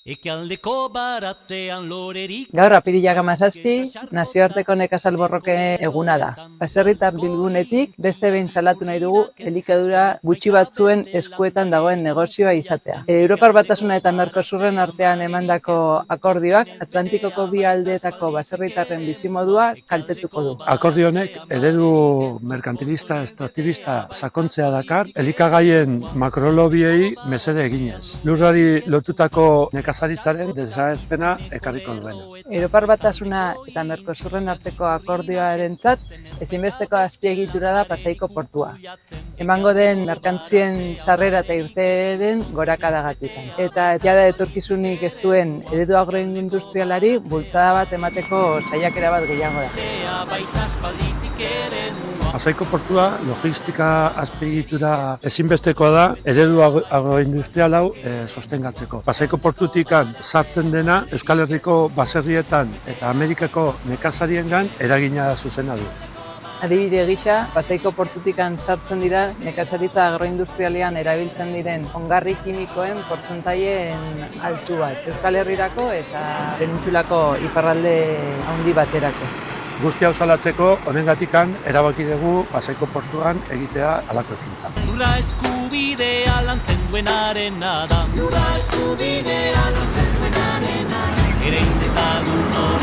Ekialdeko baratzean lorerik. Gaur apirilak 17, nazioarteko nekazal borroke eguna da. Baserritar bilgunetik beste behin salatu nahi dugu elikadura gutxi batzuen eskuetan dagoen negozioa izatea. Europar Batasuna eta Mercosurren artean emandako akordioak Atlantikoko bi aldeetako baserritarren bizimodua kaltetuko du. Akordio honek eredu merkantilista estraktibista sakontzea dakar, elikagaien makrolobiei mesede eginez. Lurrari lotutako nekazaritzaren desagerpena ekarriko duena. Europar Batasuna eta Mercosurren arteko akordioarentzat ezinbesteko azpiegitura da Pasaiko portua. Emango den merkantzien sarrera eta irteeren gorakadagatik. Eta jada etorkizunik ez duen eredu agroindustrialari bultzada bat emateko saiakera bat gehiago da. Pasaiko portua logistika azpiegitura ezinbestekoa da eredu agroindustrial hau sostengatzeko. Pasaiko portutikan sartzen dena Euskal Herriko baserrietan eta Amerikako nekazariengan eragina zuzena du. Adibide gisa, Pasaiko portutikan sartzen dira nekazaritza agroindustrialean erabiltzen diren ongarri kimikoen portzentaien altu bat. Euskal Herrirako eta penintsulako iparralde handi baterako. Guzti hau salatzeko, honengatikan erabaki dugu Pasaiko portuan egitea halako ekintza. Lurra eskubidea lantzen duenarena da. Lurra eskubidea lantzen duenarena. Ere indezagun